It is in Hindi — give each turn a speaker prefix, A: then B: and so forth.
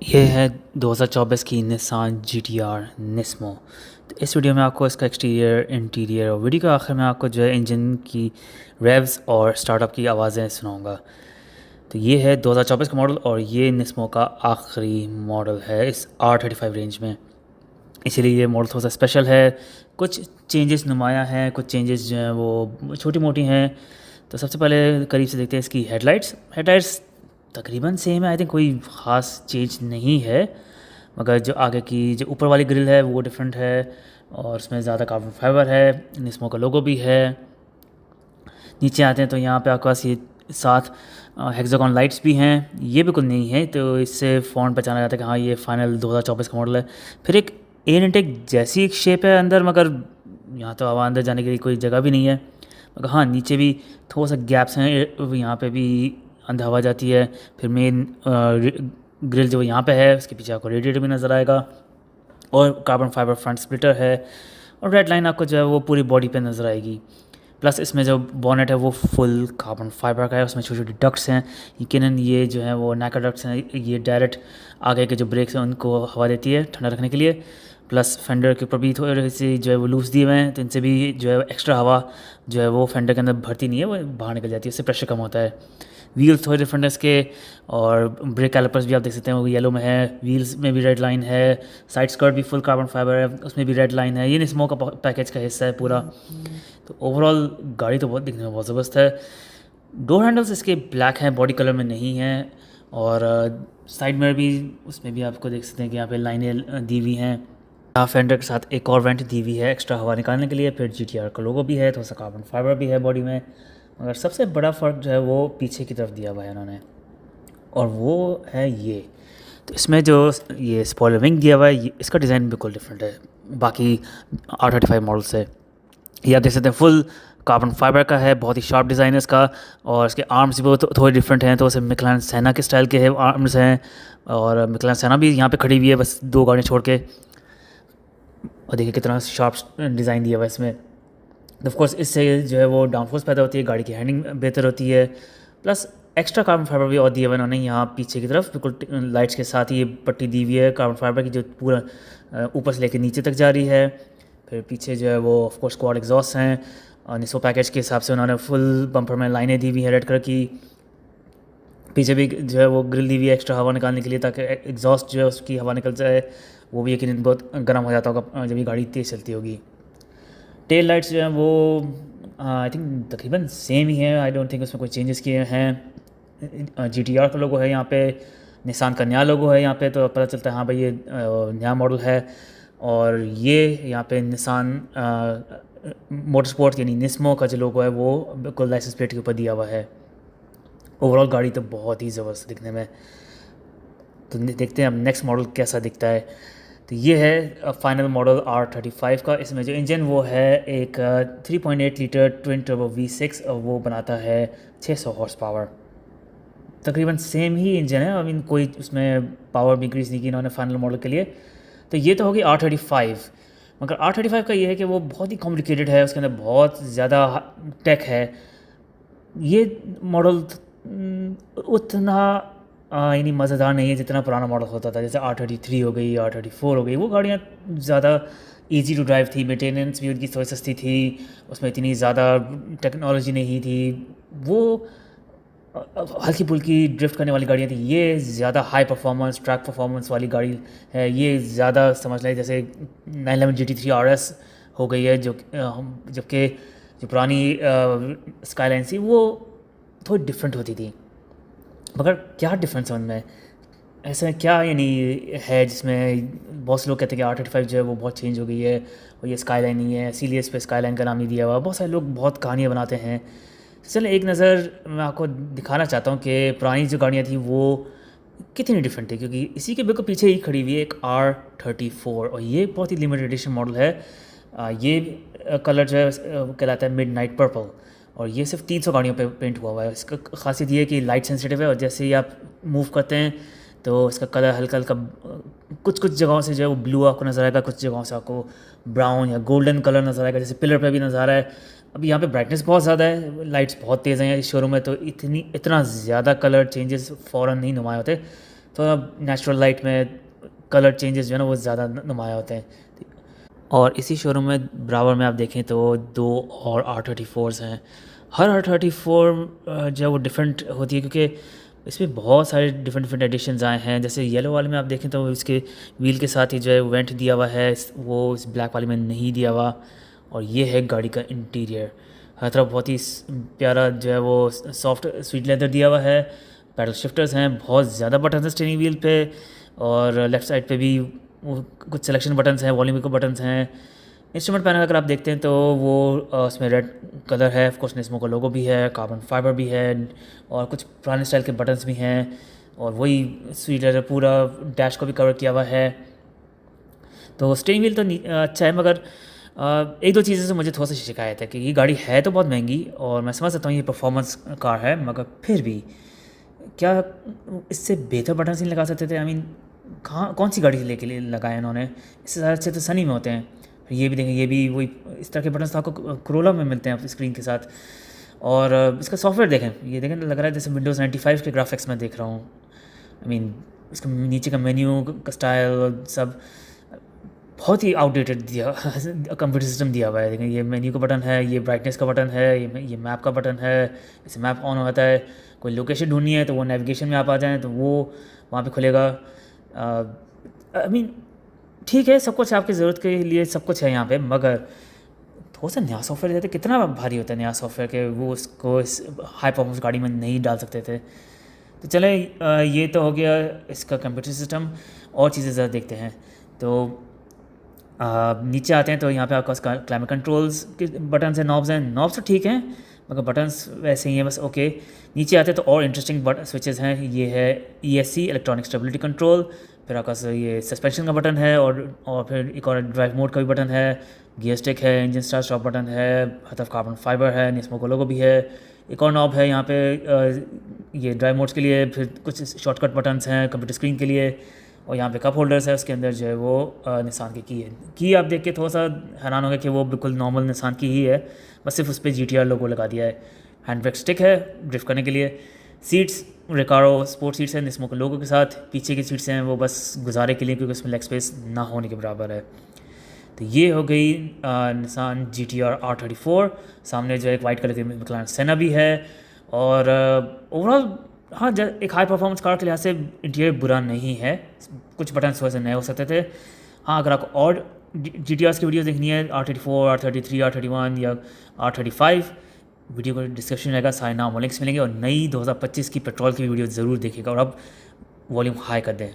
A: ये है 2024 की निसान GT-R निस्मो। तो इस वीडियो में आपको इसका एक्सटीरियर, इंटीरियर और वीडियो के आखिर में आपको जो है इंजन की रेव्स और स्टार्टअप की आवाज़ें सुनाऊंगा। तो ये है 2024 का मॉडल और ये निस्मो का आखिरी मॉडल है इस R35 रेंज में। इसीलिए ये मॉडल थोड़ा सा स्पेशल है। कुछ चेंजेस नुमाया हैं, कुछ चेंजेस जो हैं वो छोटी मोटी हैं। तो सबसे पहले करीब से देखते हैं इसकी हेडलाइट्स तकरीबन सेम है। आई थिंक कोई ख़ास चेंज नहीं है, मगर जो आगे की जो ऊपर वाली ग्रिल है वो डिफरेंट है और उसमें ज़्यादा कार्बन फाइबर है। निस्मो का लोगो भी है। नीचे आते हैं तो यहाँ पे आपके पास ये 7 हेक्सागोन लाइट्स भी हैं। ये बिल्कुल नहीं है, तो इससे फ़ॉन्ट पहचाना जाता है कि हाँ ये फाइनल 2024 का मॉडल है। फिर एक एयर इनटेक जैसी एक शेप है अंदर, मगर यहाँ तो हवा अंदर जाने के लिए कोई जगह भी नहीं है। मगर हाँ, नीचे भी थोड़ा सा गैप्स हैं, यहाँ पे भी अंदर हवा जाती है। फिर मेन ग्रिल जो यहाँ पे है उसके पीछे आपको रेडिएटर भी नज़र आएगा और कार्बन फाइबर फ्रंट स्प्लिटर है। और रेड लाइन आपको जो है वो पूरी बॉडी पे नज़र आएगी। प्लस इसमें जो बॉनेट है वो फुल कार्बन फाइबर का है, उसमें छोटी छोटी डक्ट्स हैं। यकीनन ये जो है वो नैका डक्ट्स हैं, ये डायरेक्ट आगे के जो ब्रेक्स हैं उनको हवा देती है ठंडा रखने के लिए। प्लस फेंडर के ऊपर भी थोड़े से जो है वो लूज दिए हुए हैं, तो इनसे भी जो है एक्स्ट्रा हवा जो है वो फेंडर के अंदर भरती नहीं है, वो बाहर निकल जाती है, उससे प्रेशर कम होता है। व्हील्स थोड़े डिफरेंट है इसके, और ब्रेक कैलिपर्स भी आप देख सकते हैं वो येलो में है। व्हील्स में भी रेड लाइन है। साइड स्कर्ट भी फुल कार्बन फाइबर है, उसमें भी रेड लाइन है। ये निस्मो का पैकेज का हिस्सा है पूरा। तो ओवरऑल गाड़ी तो बहुत दिखने में बहुत ज़बरदस्त है। डोर हैंडल्स इसके ब्लैक हैं, बॉडी कलर में नहीं हैं। और साइड में भी उसमें भी आपको देख सकते हैं कि यहाँ पे लाइनें दी हुई हैं। फेंडर के साथ एक और वेंट दी हुई है एक्स्ट्रा हवा निकालने के लिए। फिर GT-R का लोगो भी है, थोड़ा सा कार्बन फाइबर भी है बॉडी में। मगर सबसे बड़ा फ़र्क जो है वो पीछे की तरफ दिया हुआ है उन्होंने, और वो है ये। तो इसमें जो ये स्पॉइलर विंग दिया हुआ है, इसका डिज़ाइन बिल्कुल डिफरेंट है बाकी R35 मॉडल से। ये आप देख सकते हैं फुल कार्बन फाइबर का है, बहुत ही शार्प डिज़ाइन है इसका। और इसके आर्म्स भी बहुत थोड़े डिफरेंट हैं, तो उसे मिकलान सेना के स्टाइल के है आर्म्स हैं। और मिकलान सेना भी यहाँ पे खड़ी हुई है बस 2 गाड़ियाँ छोड़ के। और देखिए कितना शार्प डिज़ाइन दिया हुआ है इसमें। ऑफ कोर्स इससे जो है वो डाउनफोर्स पैदा होती है, गाड़ी की हैंडिंग बेहतर होती है। प्लस एक्स्ट्रा कार्बन फाइबर भी और दिया हुआ है उन्होंने यहाँ पीछे की तरफ, बिल्कुल लाइट्स के साथ ही ये पट्टी दी हुई है कार्बन फाइबर की, जो पूरा ऊपर से लेकर नीचे तक जा रही है। फिर पीछे जो है वो ऑफ कोर्स क्वाड एग्जॉस्ट हैं, और निस्मो पैकेज के हिसाब से उन्होंने फुल बम्पर में लाइनें दी हुई हैं रेड कलर की। पीछे भी जो है वो ग्रिल दी हुई है एक्स्ट्रा हवा निकालने के लिए, ताकि एग्जॉस्ट जो है उसकी हवा निकल जाए। वो भी यकीनन बहुत गर्म हो जाता होगा जब ये गाड़ी तेज़ चलती होगी। टेल लाइट्स जो हैं वो आई थिंक तकरीबन सेम ही है। आई डोंट थिंक उसमें कोई चेंजेस किए हैं। GT-R का लोगो है यहाँ पे, निसान का नया लोगो है यहाँ पे, तो पता चलता है हाँ भाई ये नया मॉडल है। और ये यहाँ पे निसान मोटर स्पोर्ट्स यानी निस्मो का जो लोगो है वो बिल्कुल लाइसेंस प्लेट के ऊपर दिया हुआ है। ओवरऑल गाड़ी तो बहुत ही ज़बरदस्त दिखने में। तो देखते हैं अब नेक्स्ट मॉडल कैसा दिखता है। तो ये है फाइनल मॉडल R35 का। इसमें जो इंजन वो है एक 3.8 लीटर ट्विन टर्बो V6, और वो बनाता है 600 हॉर्स पावर। तकरीबन सेम ही इंजन है, आई मीन कोई उसमें पावर भी इंक्रीज़ नहीं की इन्होंने फाइनल मॉडल के लिए। तो ये तो होगी R35। मगर R35 का ये है कि वो बहुत ही कॉम्प्लिकेटेड है, उसके अंदर बहुत ज़्यादा टेक है। ये मॉडल उतना यानी मज़ेदार नहीं है जितना पुराना मॉडल होता था, जैसे R33 हो गई, R34 हो गई। वो गाड़ियाँ ज़्यादा इजी टू ड्राइव थी, मेंटेनेंस भी उनकी थोड़ी सस्ती थी, उसमें इतनी ज़्यादा टेक्नोलॉजी नहीं थी। वो हल्की फुल्की ड्रिफ्ट करने वाली गाड़ियाँ थी। ये ज़्यादा हाई परफॉर्मेंस ट्रैक परफॉर्मेंस वाली गाड़ी है। ये ज़्यादा समझ लें जैसे 911 GT3 RS हो गई है, जो जबकि जो पुरानी स्काईलाइन थी वो थोड़ी डिफरेंट होती थी। मगर क्या डिफरेंस है उनमें, ऐसा क्या यानी है जिसमें बहुत से लोग कहते हैं कि R35 जो है वो बहुत चेंज हो गई है और ये स्काईलाइन नहीं है, इसीलिए इस पर स्काईलाइन का नाम नहीं दिया हुआ। बहुत सारे लोग बहुत कहानियाँ बनाते हैं। चलिए एक नज़र मैं आपको दिखाना चाहता हूँ कि पुरानी जो गाड़ियाँ थी वो कितनी डिफरेंट थी, क्योंकि इसी के बिल्कुल पीछे ही खड़ी हुई है एक R34, और ये बहुत ही लिमिटेड एडिशन मॉडल है। ये कलर जो है कहलाता है मिड नाइट पर्पल, और ये सिर्फ 300 गाड़ियों पे पेंट हुआ हुआ है। इसका खासियत ये है कि लाइट सेंसिटिव है, और जैसे ही आप मूव करते हैं तो इसका कलर हल्का हल्का कुछ कुछ जगहों से जो है वो ब्लू आपको नज़र आएगा, कुछ जगहों से आपको ब्राउन या गोल्डन कलर नज़र आएगा, जैसे पिलर पे भी नज़र आ रहा है। अब यहाँ पे ब्राइटनेस बहुत ज़्यादा है, लाइट्स बहुत तेज़ हैं इस शोरूम में, तो इतना ज़्यादा कलर चेंजेस फ़ौरन नहीं नुमाया होते। थोड़ा नेचुरल लाइट में कलर चेंजेस जो है ना वो ज़्यादा नुमाया होते हैं। और इसी शोरूम में बराबर में आप देखें तो 2 और R34s हैं। हर R34 जो है वो डिफरेंट होती है, क्योंकि इसमें बहुत सारे डिफरेंट एडिशंस आए हैं। जैसे येलो वाले में आप देखें तो इसके व्हील के साथ ही जो है वेंट दिया हुआ है, वो इस ब्लैक वाले में नहीं दिया हुआ। और ये है गाड़ी का इंटीरियर, हर तरफ बहुत ही प्यारा जो है वो सॉफ्ट स्वीट लेदर दिया हुआ है। पैडल शिफ्टर्स हैं, बहुत ज़्यादा बटन्स हैं स्टीयरिंग व्हील पे, और लेफ़्ट साइड पे भी वो कुछ सिलेक्शन बटन्स हैं, वॉल्यूम के बटन्स हैं। इंस्ट्रूमेंट पैनल अगर आप देखते हैं तो वो उसमें रेड कलर है, ऑफ कोर्स निस्मो का लोगो भी है, कार्बन फाइबर भी है, और कुछ पुराने स्टाइल के बटन्स भी हैं, और वही स्वीट लेदर पूरा डैश को भी कवर किया हुआ है। तो स्टीयरिंग व्हील तो अच्छा है, मगर एक दो चीज़ों से मुझे थोड़ा सा शिकायत है कि ये गाड़ी है तो बहुत महंगी, और मैं समझ सकता हूँ ये परफॉर्मेंस कार है, मगर फिर भी क्या इससे बेहतर बटन नहीं लगा सकते थे? आई मीन कहाँ कौन सी गाड़ी से लेके लगाए इन्होंने? इससे ज़्यादा अच्छे तो सनी में होते हैं। फिर ये भी देखें, ये भी वही इस तरह के बटन तो आपको क्रोला में मिलते हैं स्क्रीन के साथ। और इसका सॉफ्टवेयर देखें, ये देखें लग रहा है जैसे विंडोज़ 95 के ग्राफिक्स में देख रहा हूँ। आई मीन इसका नीचे का मेन्यू का स्टाइल सब बहुत ही आउटडेटेड दिया कंप्यूटर सिस्टम दिया हुआ है। देखें, ये मेन्यू का बटन है, ये ब्राइटनेस का बटन है, ये मैप का बटन है, इसे मैप ऑन होता है। कोई लोकेशन ढूंढनी है तो वो नेविगेशन में आप आ जाएँ तो वो वहाँ पे खुलेगा। आई मीन ठीक है, सब कुछ आपकी ज़रूरत के लिए सब कुछ है यहाँ पे, मगर थोड़ा सा नया सॉफ्टवेयर देते कितना भारी होता है नया सॉफ्टवेयर के, वो उसको इस हाई परफॉर्मेंस गाड़ी में नहीं डाल सकते थे। तो चले, ये तो हो गया इसका कंप्यूटर सिस्टम। और चीज़ें ज़रा देखते हैं तो नीचे आते हैं तो यहाँ पे आपका क्लाइमेट कंट्रोल्स के बटन्स हैं, नॉब्स हैं। नॉब्स तो ठीक हैं, मगर बटन्स वैसे ही हैं बस, ओके। नीचे आते हैं तो और इंटरेस्टिंग स्विचेस हैं। ये है ESC इलेक्ट्रॉनिक स्टेबिलिटी कंट्रोल, फिर आपका ये सस्पेंशन का बटन है, और फिर एक और ड्राइव मोड का भी बटन है, गियर स्टिक है, इंजन स्टार्ट स्टॉप बटन है, हर तरफ कार्बन फाइबर है, निस्मो का लोगो भी है। एक और नॉब है यहाँ पे ये ड्राइव मोड्स के लिए, फिर कुछ शॉर्टकट बटन्स हैं कंप्यूटर स्क्रीन के लिए, और यहाँ पे कप होल्डर्स है। उसके अंदर जो है वो निसान की है। की आप देख के थोड़ा सा हैरान हो गया कि वो बिल्कुल नॉर्मल निसान की ही है, बस सिर्फ उस पर GTR लोगो लगा दिया है। हैंड ब्रेक स्टिक है ड्रिफ्ट करने के लिए। सीट्स रिकारो स्पोर्ट सीट्स हैं निस्मो के लोगों के साथ। पीछे की सीट्स हैं वो बस गुजारे के लिए, क्योंकि उसमें लेग स्पेस ना होने के बराबर है। तो ये हो गई निसान GTR R34। सामने जो एक वाइट कलर की मैक्लारेन सेना भी है। और ओवरऑल हाँ, एक हाई परफॉर्मेंस कार के लिहाज से इंटीरियर बुरा नहीं है। कुछ बटन थोड़े से नए हो सकते थे। हाँ, अगर आपको और GTRs की वीडियो देखनी है, R34, R33, R31 या R35, वीडियो को डिस्क्रिप्शन में रहेगा, सारे नाम और लिंक्स मिलेंगे। और नई 2025 की पेट्रोल की वीडियो ज़रूर देखिएगा, और अब वॉल्यूम हाई कर दें।